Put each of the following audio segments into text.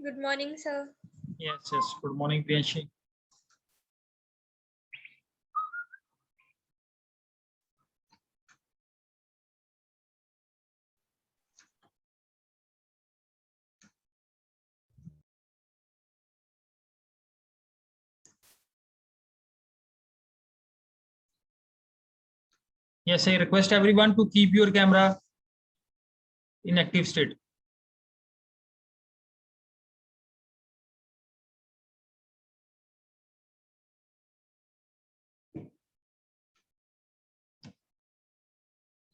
Good morning, sir. Yes. Good morning, Priyanshi. Yes, I request everyone to keep your camera in active state.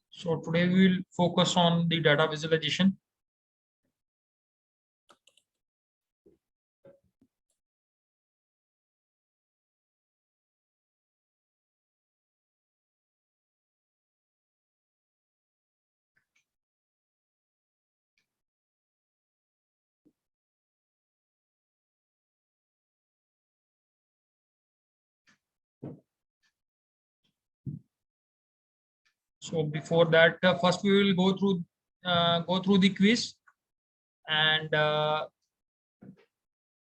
So today we will focus on the data visualization. So before that, first we will go through the quiz, and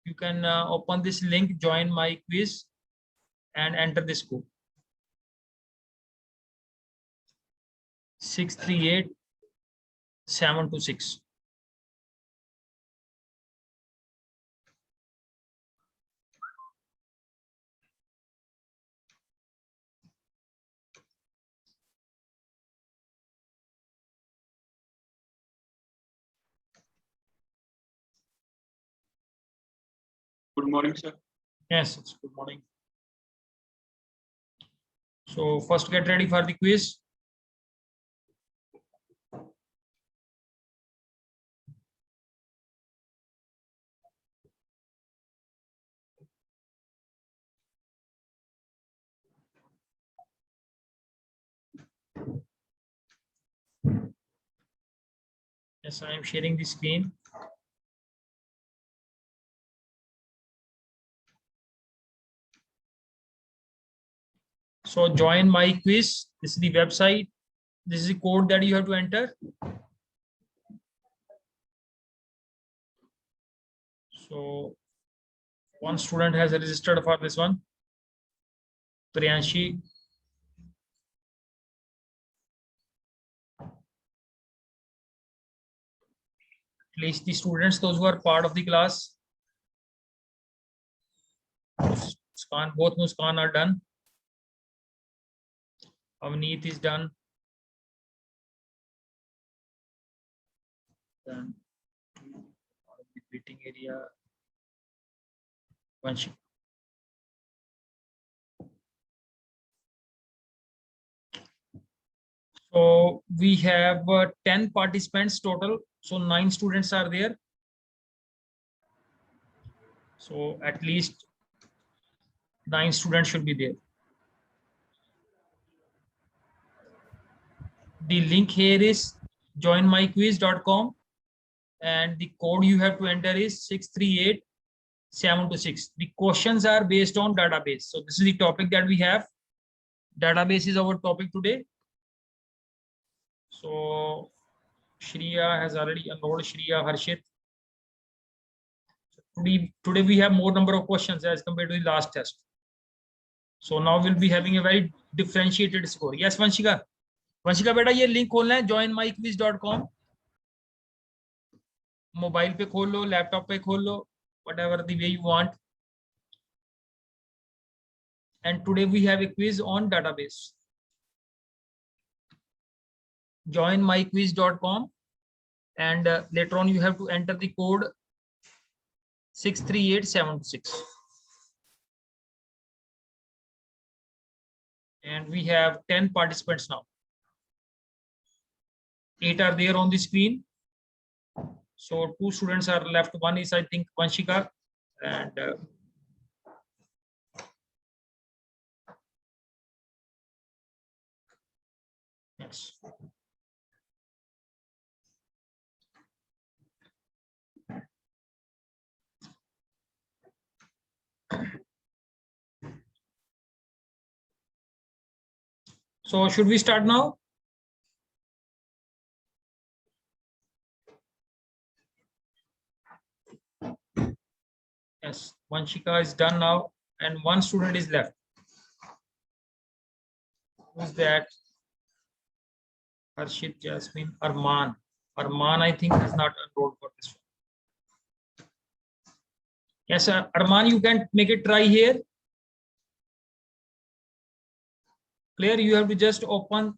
you can open this link, join my quiz, and enter this code 638726. Good morning, sir. Yes, good morning. So first get ready for the quiz. Yes, I am sharing the screen. So join my quiz. This is the website. This is the code that you have to enter. So one student has registered for this one, Priyanshi. At least the students, those who are part of the class. Both Muskan are done. Avneet is done. Then the waiting area. Vanshi. So we have 10 participants total. So 9 students are there. So at least 9 students should be there. The link here is joinmyquiz.com, and the code you have to enter is 638726. The questions are based on database. So this is the topic that we have. Database is our topic today. So Shriya has already enrolled. Shriya, Harshit. Today we have more number of questions as compared to the last test. So now we'll be having a very differentiated score. Yes, Vanshika. Vanshika बेटा ये link खोलना है joinmyquiz.com. Mobile पे खोल लो, laptop पे खोल लो, whatever the way you want. And today we have a quiz on database. Joinmyquiz.com, and later on you have to enter the code 63876. And we have 10 participants now. 8 are there on the screen. So 2 students are left. One is, I think, Vanshika, and yes. So should we start now? Vanshika is done now, and one student is left. Who's that? Harshit, Jasmine, Arman. Arman, I think, is not enrolled for this one. Yes, sir. Arman, you can make it try here. Clear? You have to just open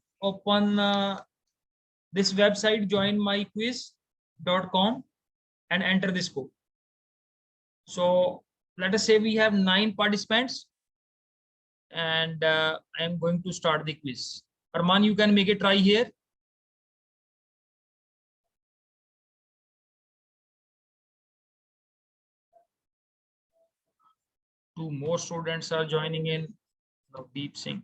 this website, joinmyquiz.com, and enter this code. So let us say we have 9 participants, and I am going to start the quiz. Arman, you can make it try here. Two more students are joining in. Navdeep Singh.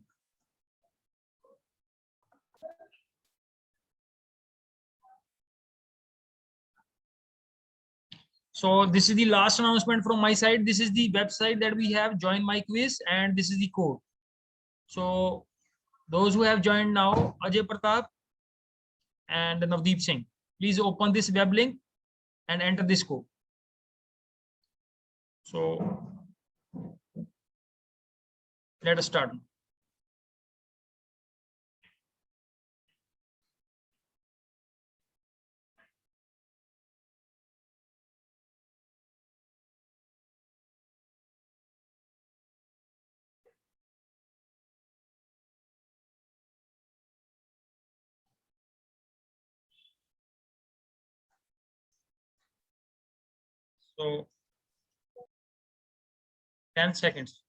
So this is the last announcement from my side. This is the website that we have, Join My Quiz, and this is the code. So those who have joined now, Ajay Pratap and Navdeep Singh, please open this web link and enter this code. So let us start. So 10 seconds.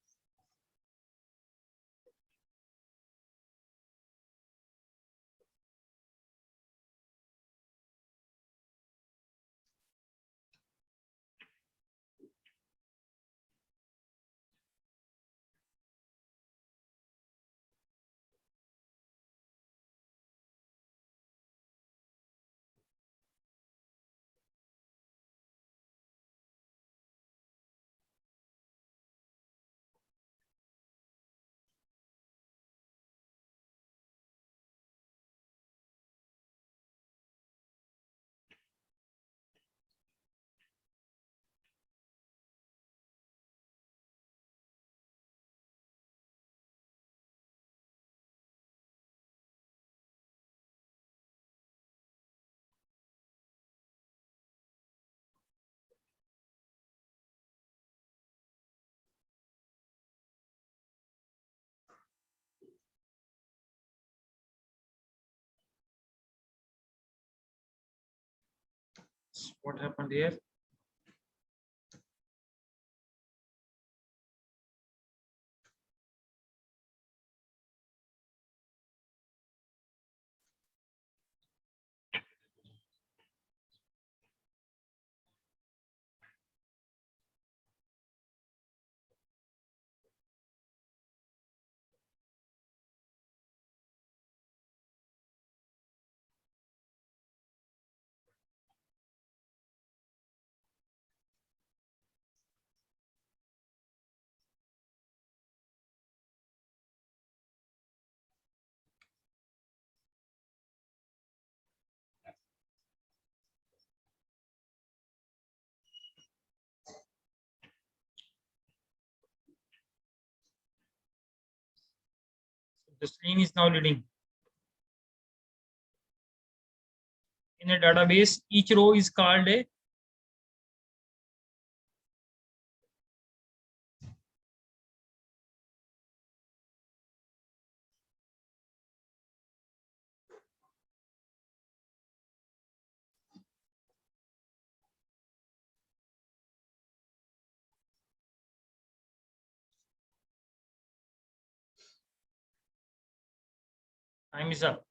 What happened here? The screen is now reading. In a database, each row is called a time is up.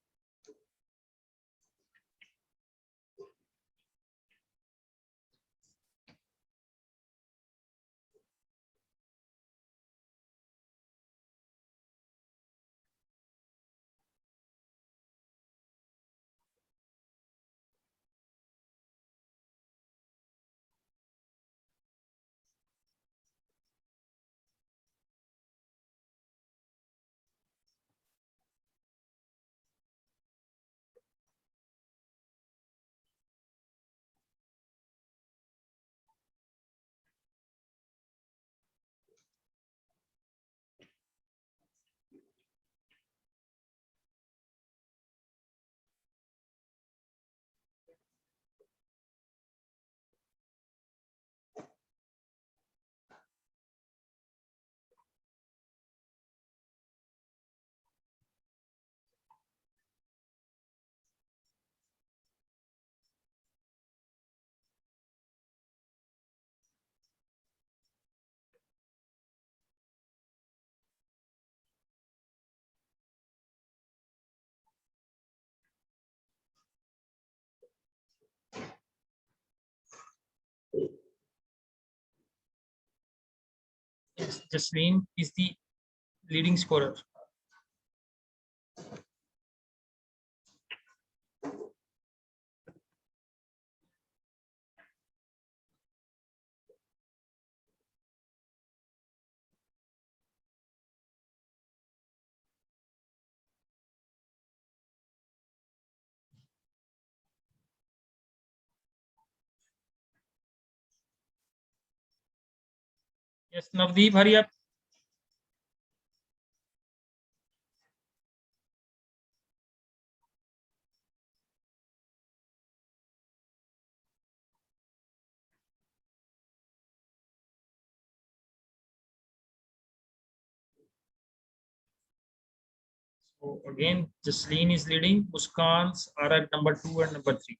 Jasleen is the leading scorer. Yes, Navdeep, hurry up. So again, Jasleen is leading. Muskan's are at number 2 and number 3.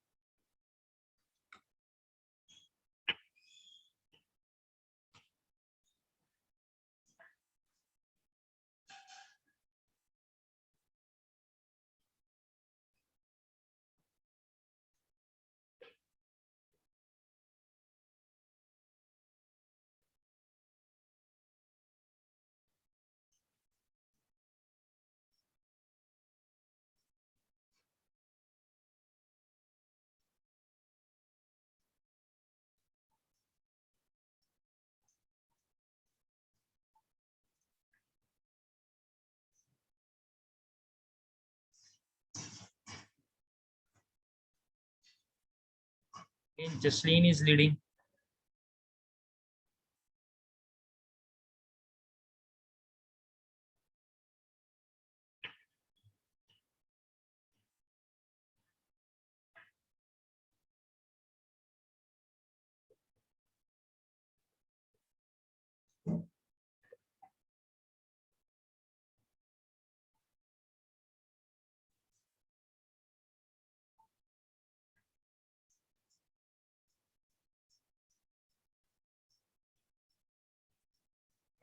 Again, Jasleen is leading.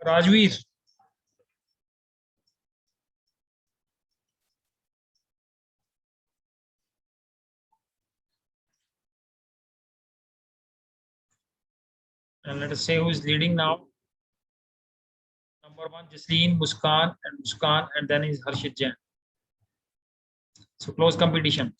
Rajveer. And let us say who is leading now. Number 1, Jasleen, Muskan, and then is Harshit Jain. So close competition.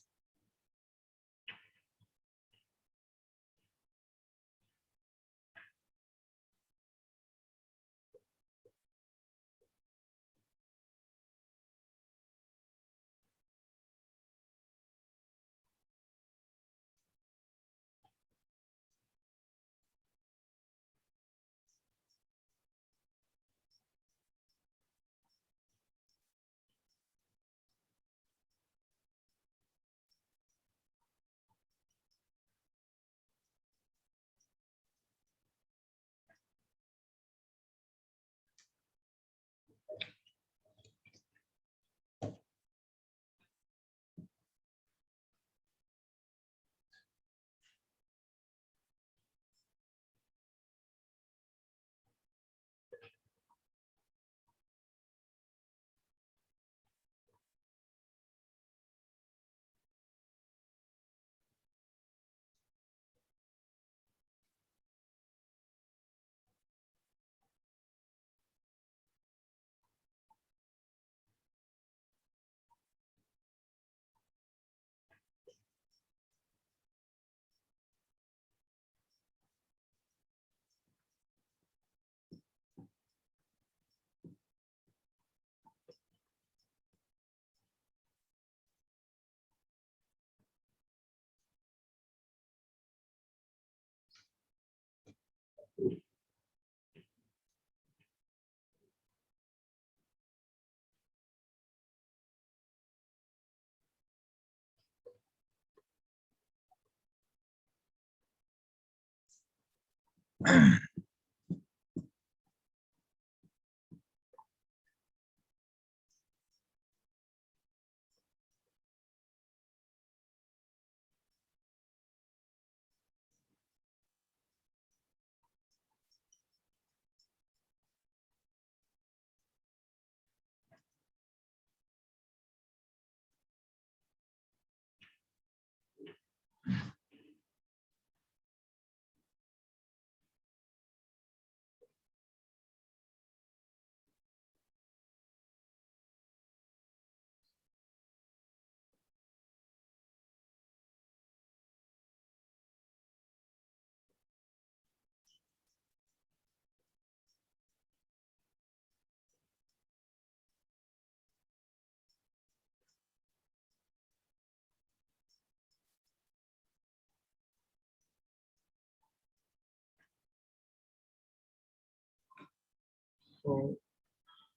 So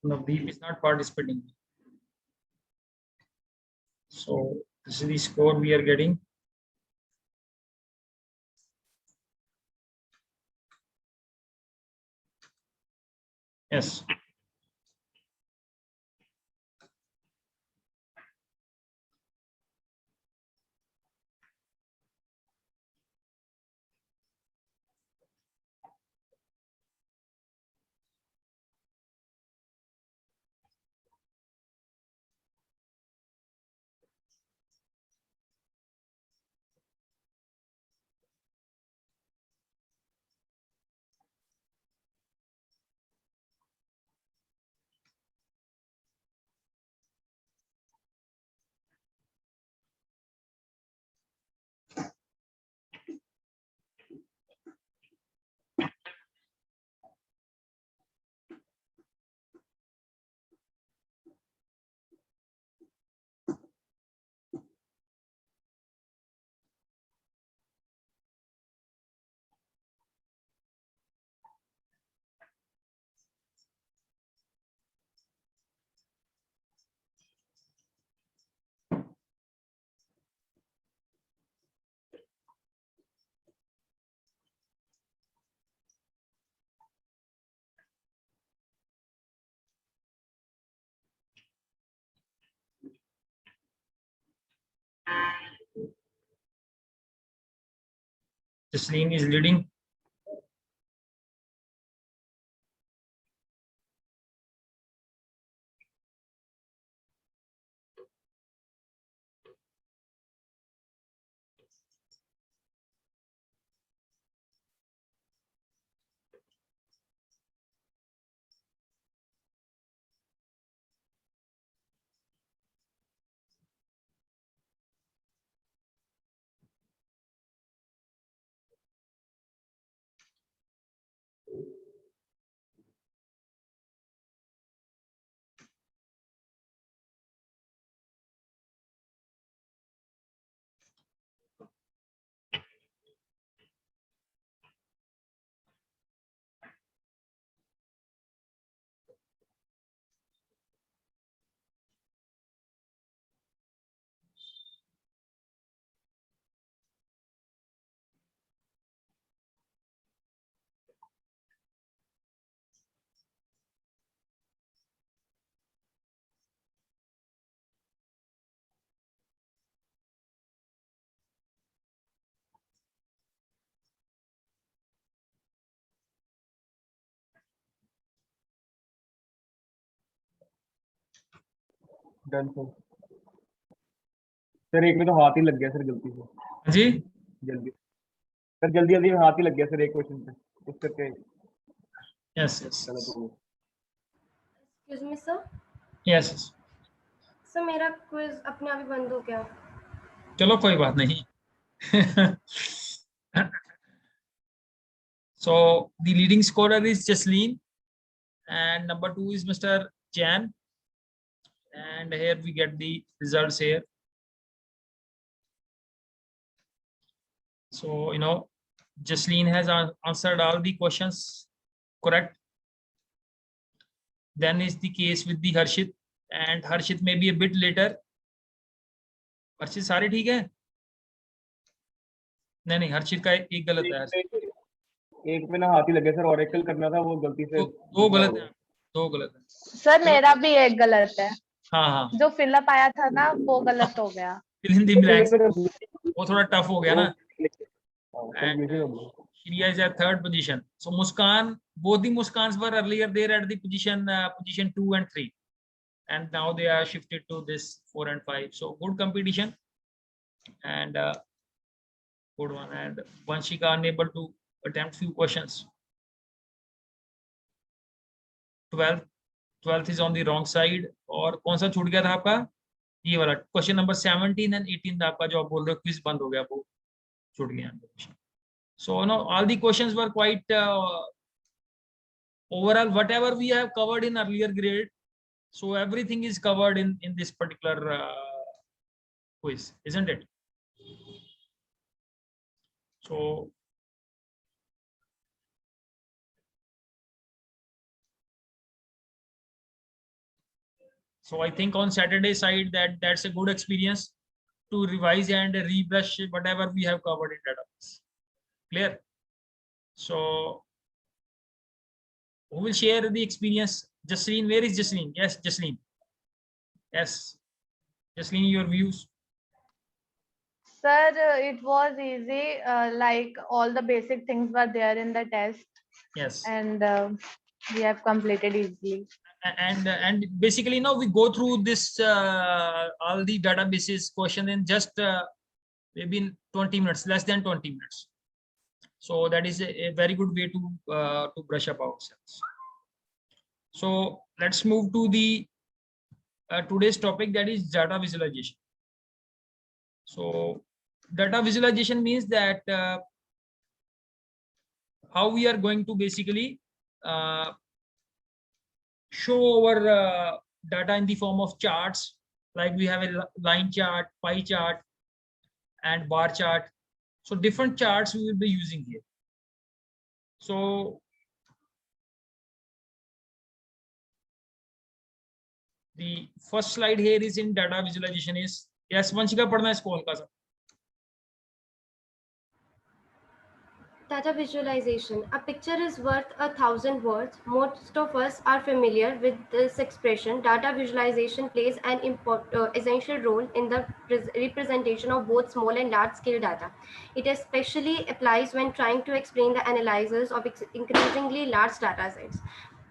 Navdeep is not participating. So this is the score we are getting. Yes. Jasleen is leading. Done sir एक में तो हाथ ही लग गया sir गलती से जी जल्दी sir जल्दी में हाथ ही लग गया सर एक क्वेश्चन पे उस करके यस यस गलत हो गया excuse me sir yes yes sir मेरा क्विज अपने आप ही बंद हो गया चलो कोई बात नहीं. So the leading scorer is Jasleen and number 2 is Mr. Jan, and here we get the results here. So Jasleen has answered all the questions correct. Then is the case with the Harshit, and Harshit may be a bit later. Harshit सारे ठीक है? नहीं हर्षित का एक गलत है. एक में ना हाथ ही लग गया सर ऑरेकल करना था वो गलती से दो गलत है. दो गलत है. सर मेरा भी एक गलत है. हाँ हाँ जो फिलअप आया था ना वो गलत हो गया. fill in the blanks वो थोड़ा टफ हो गया ना. And कंफ्यूजन हो गया Shriya is at third position. So Muskan, both the Muskans were earlier there at the position 2 and 3, and now they are shifted to this 4 and 5. So good competition and good one. And Vanshika unable to attempt few questions. 12th is on the wrong side. और कौन सा छूट गया था आपका? ये वाला question number 17 and 18 आपका जो आप बोल रहे हो क्विज बंद हो गया वो छूट गया. So all the questions were quite overall whatever we have covered in earlier grade. So everything is covered in this particular quiz, isn't it? So So I think on Saturday side that's a good experience to revise and rebrush whatever we have covered in database. Clear? So who will share the experience? Jasleen, where is Jasleen? Yes, Jasleen. Yes, Jasleen, your views. Sir, it was easy. Like all the basic things were there in the test, Yes. and we have completed easily. And basically now we go through this all the databases question in just maybe in 20 minutes, less than 20 minutes. So that is a very good way to brush up ourselves. So let's move to the today's topic, that is data visualization. So data visualization means that how we are going to basically show our data in the form of charts, like we have a line chart, pie chart, and bar chart. So different charts we will be using here. So the first slide here is in data visualization is, yes, Vanshika padhna isko halka sa. Data visualization. A picture is worth 1,000 words. Most of us are familiar with this expression. Data visualization plays an essential role in the representation of both small and large scale data. It especially applies when trying to explain the analysis of increasingly large data sets.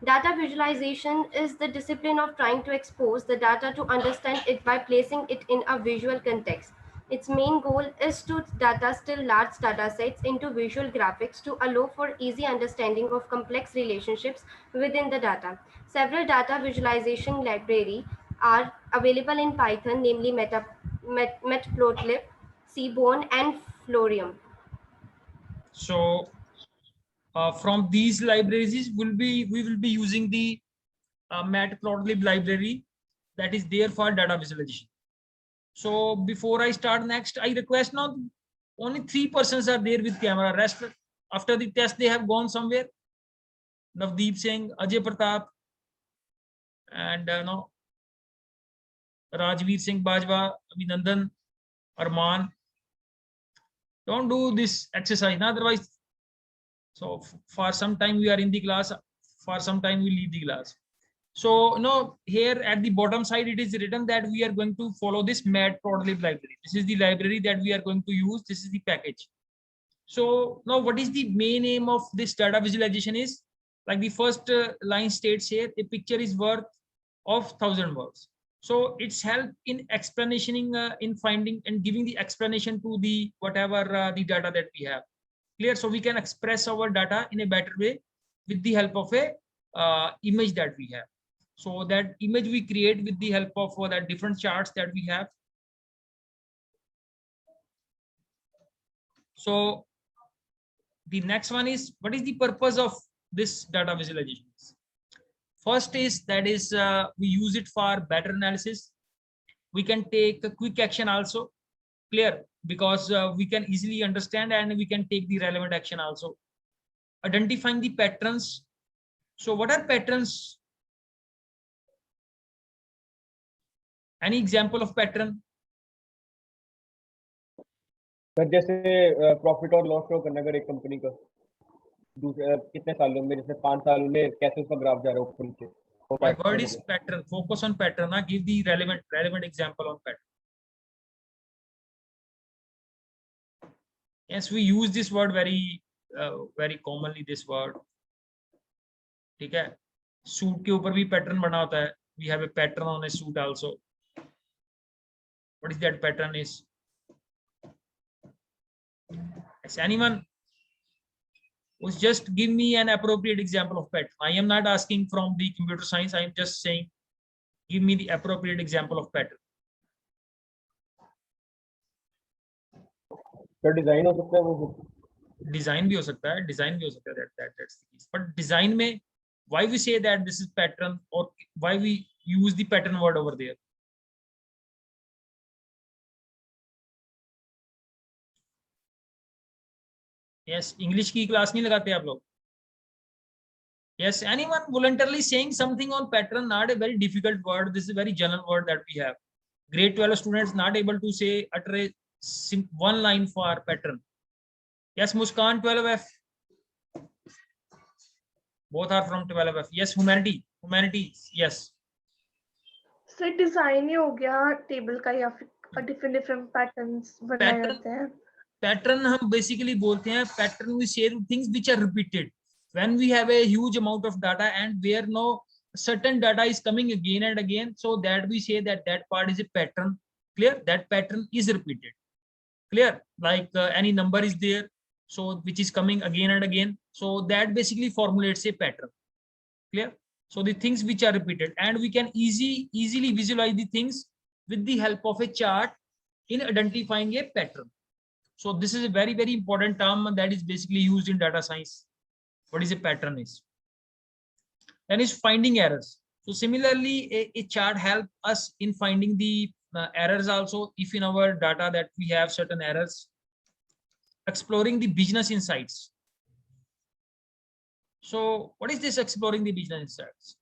Data visualization is the discipline of trying to expose the data to understand it by placing it in a visual context. Its main goal is to distill large data sets into visual graphics to allow for easy understanding of complex relationships within the data. Several data visualization libraries are available in Python, namely Matplotlib, Seaborn, and Florium. So from these libraries we will be using the Matplotlib library that is there for data visualization. So before I start next, I request now only 3 persons are there with camera. Rest after the test they have gone somewhere. Navdeep Singh, Ajay Pratap, and no, Rajveer Singh Bajwa, Abhinandan, Arman. Don't do this exercise, no? Otherwise. So for some time we are in the class, for some time we leave the class. So here at the bottom side it is written that we are going to follow this Matplotlib library. This is the library that we are going to use. This is the package. So now what is the main aim of this data visualization is, like the first line states here, a picture is worth of 1,000 words. So it's help in explanationing, in finding and giving the explanation to the whatever the data that we have. Clear? So we can express our data in a better way with the help of a image that we have. So that image we create with the help of that different charts that we have. So the next one is, what is the purpose of this data visualization? First is that is we use it for better analysis. We can take a quick action also. Clear? Because we can easily understand and we can take the relevant action also. Identifying the patterns. So what are patterns? Any example of pattern? Sir जैसे profit और loss show करना अगर एक company का दूसरे कितने सालों में, जैसे 5 साल में कैसे उसका ग्राफ जा रहा है ऊपर नीचे. My word is pattern. Focus on pattern. Give the relevant example on pattern. Yes, we use this word very commonly. This word. ठीक है. Suit के ऊपर भी pattern बना होता है. We have a pattern on a suit also. What is that pattern is? Yes, anyone? Just give me an appropriate example of pattern. I am not asking from the computer science. I am just saying, give me the appropriate example of pattern. Sir design हो सकता है वो. Design भी हो सकता है. Design भी हो सकता है. That's the case. But design में, why we say that this is pattern, or why we use the pattern word over there? Yes, English की क्लास नहीं लगाते आप लोग? Yes, anyone voluntarily saying something on pattern, not a very difficult word. This is a very general word that we have. Grade 12 students not able to say, utter a one line for pattern. Yes, Muskan 12F. Both are from 12F. Yes, humanities. Yes. Sir design ही हो गया table का या फिर different patterns बनाए जाते हैं. Pattern हम basically बोलते हैं, pattern we share things which are repeated. When we have a huge amount of data and where no certain data is coming again and again, so that we say that that part is a pattern. Clear? That pattern is repeated. Clear? Like any number is there, so which is coming again and again. So that basically formulates a pattern. Clear? So the things which are repeated, and we can easily visualize the things with the help of a chart in identifying a pattern. So this is a very, very important term that is basically used in data science. What is a pattern is? Then is finding errors. So similarly, a chart help us in finding the errors also. If in our data that we have certain errors, exploring the business insights. So what is this exploring the business insights?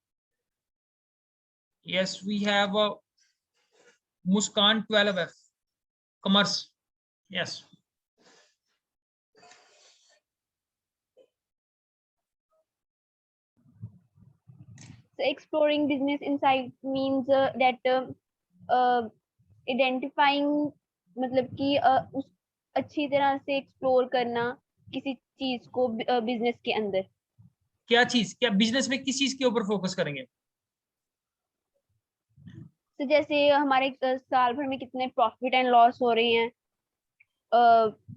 Yes, we have a Muskan 12F, commerce. Yes. So exploring business insight means that identifying मतलब कि उस अच्छी तरह से explore करना किसी चीज को बिजनेस के अंदर. क्या चीज, क्या बिजनेस में किस चीज के ऊपर फोकस करेंगे? तो जैसे हमारे साल भर में कितने प्रॉफिट एंड लॉस हो रही हैं,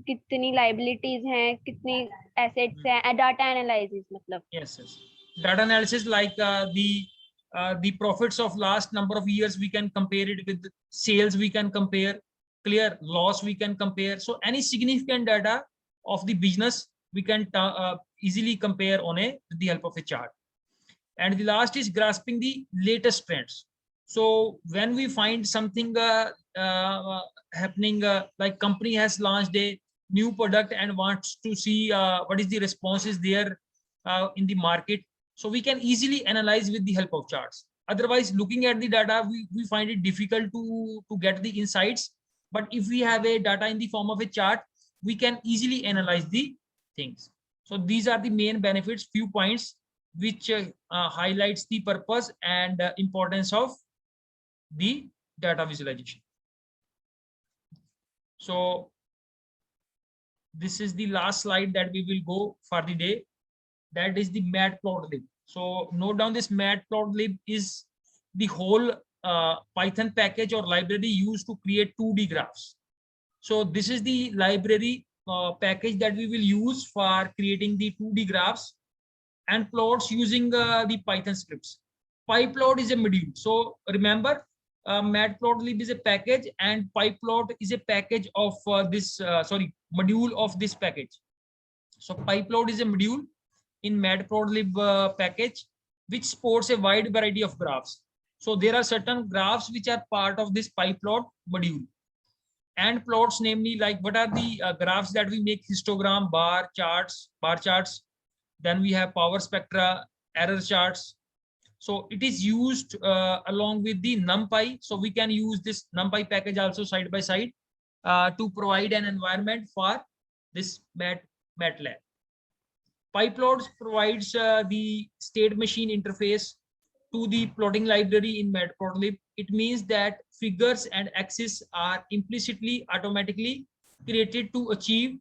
कितनी लायबिलिटीज हैं, कितनी एसेट्स हैं, डाटा एनालिसिस मतलब. Yes, yes. Data analysis like the profits of last number of years we can compare it with sales, we can compare. Clear? Loss we can compare. So any significant data of the business we can easily compare on with the help of a chart. And the last is grasping the latest trends. So when we find something happening, like company has launched a new product and wants to see what is the responses there in the market, so we can easily analyze with the help of charts. Otherwise, looking at the data, we find it difficult to get the insights. But if we have a data in the form of a chart, we can easily analyze the things. So these are the main benefits, few points which highlights the purpose and importance of the data visualization. So this is the last slide that we will go for the day. That is the matplotlib. So note down this matplotlib is the whole Python package or library used to create 2D graphs. So this is the library package that we will use for creating the 2D graphs and plots using the Python scripts. PyPlot is a module. So remember, matplotlib is a package and PyPlot is a package of module of this package. So PyPlot is a module in matplotlib package which supports a wide variety of graphs. So there are certain graphs which are part of this PyPlot module. And plots, namely, like what are the graphs that we make: histogram, bar charts. Then we have power spectra, error charts. So it is used along with the NumPy. So we can use this NumPy package also side by side to provide an environment for this MATLAB. PyPlots provides the state machine interface to the plotting library in matplotlib. It means that figures and axes are implicitly automatically created to achieve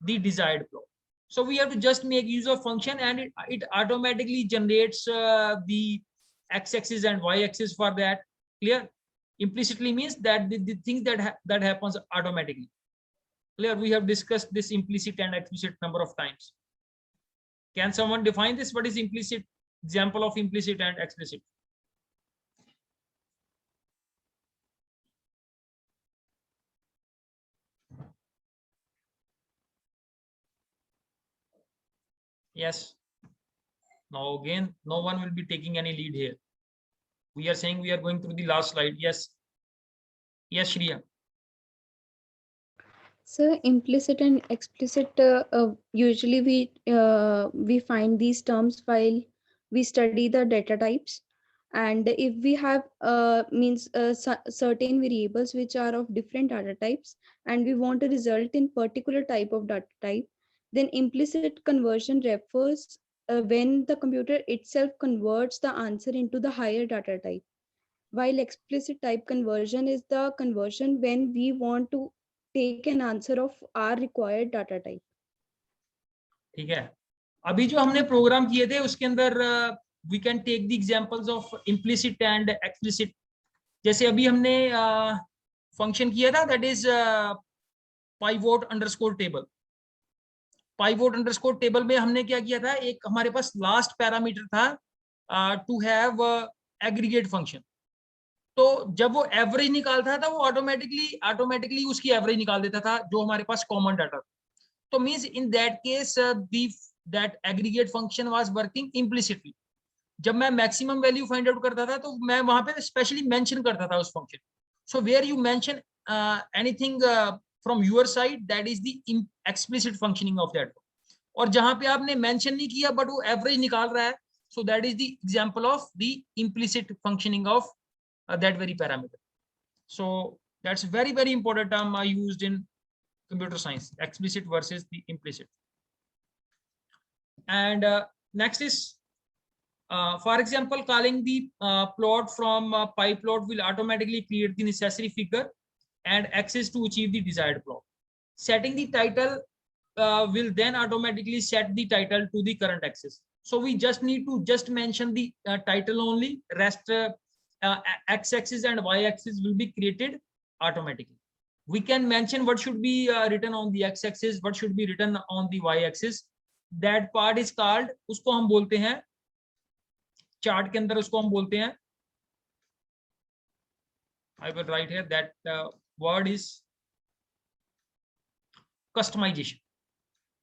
the desired plot. So we have to just make use of function and it automatically generates the x-axis and y-axis for that. Clear? Implicitly means that the things that happens automatically. Clear? We have discussed this implicit and explicit number of times. Can someone define this? What is implicit? Example of implicit and explicit. Yes. Now again, no one will be taking any lead here. We are saying we are going through the last slide. Yes. Yes, Shriya. So implicit and explicit, usually we find these terms while we study the data types, and if we have certain variables which are of different data types, and we want a result in particular type of data type, then implicit conversion refers when the computer itself converts the answer into the higher data type, while explicit type conversion is the conversion when we want to take an answer of our required data type. ठीक है, अभी जो हमने programme किए थे उसके अंदर we can take the examples of implicit and explicit. जैसे अभी हमने फंक्शन किया था, that is pivot underscore table. Pivot underscore table में हमने क्या किया था, एक हमारे पास लास्ट पैरामीटर था टू हैव एग्रीगेट फंक्शन. तो जब वो एवरेज निकालता था वो ऑटोमेटिकली उसकी एवरेज निकाल देता था जो हमारे पास कॉमन डाटा था. तो means in that case that aggregate function was working implicitly. जब मैं मैक्सिमम वैल्यू फाइंड आउट करता था तो मैं वहां पे स्पेशली मेंशन करता था उस function. So where you mention anything from your side, that is the explicit functioning of that. और जहां पे आपने मेंशन नहीं किया बट वो एवरेज निकाल रहा है, so that is the example of the implicit functioning of that very parameter. So that's very important term used in computer science, explicit versus the implicit. And next is for example, calling the plot from pyplot will automatically create the necessary figure and axis to achieve the desired plot. Setting the title will then automatically set the title to the current axis. So we just need to mention the title only. Rest x-axis and y-axis will be created automatically. We can mention what should be written on the x-axis, what should be written on the y-axis. That part is called, उसको हम बोलते हैं chart के अंदर, उसको हम बोलते हैं, I will write here that word is customization.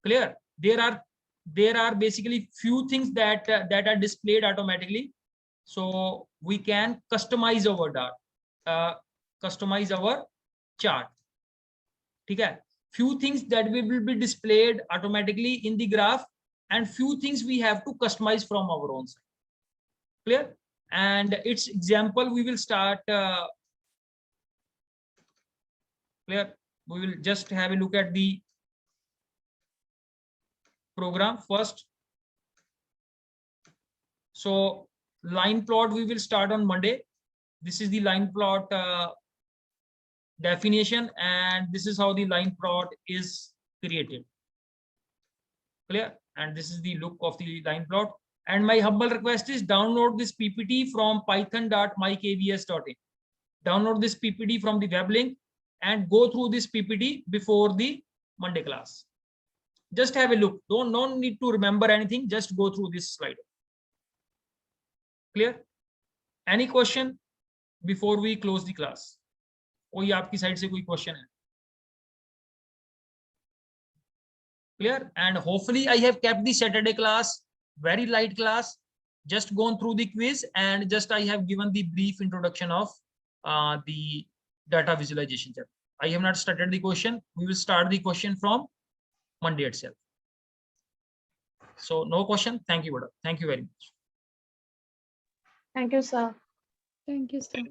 Clear? There are basically few things that are displayed automatically. So we can customize our data, customize our chart. ठीक है? Few things that will be displayed automatically in the graph, and few things we have to customize from our own side. Clear? And its example we will start. Clear? We will just have a look at the program first. So line plot we will start on Monday. This is the line plot definition, and this is how the line plot is created. Clear? And this is the look of the line plot. And my humble request is download this PPT from python.mykvs.in. Download this PPT from the web link and go through this PPT before the Monday class. Just have a look. No need to remember anything. Just go through this slide. Clear? Any question before we close the class? कोई आपकी side से कोई question है? Clear? And hopefully I have kept the Saturday class very light class. Just gone through the quiz, and just I have given the brief introduction of the data visualization chapter. I have not started the question. We will start the question from Monday itself. So no question. Thank you, Vada. Thank you very much. Thank you, sir. Thank you, sir.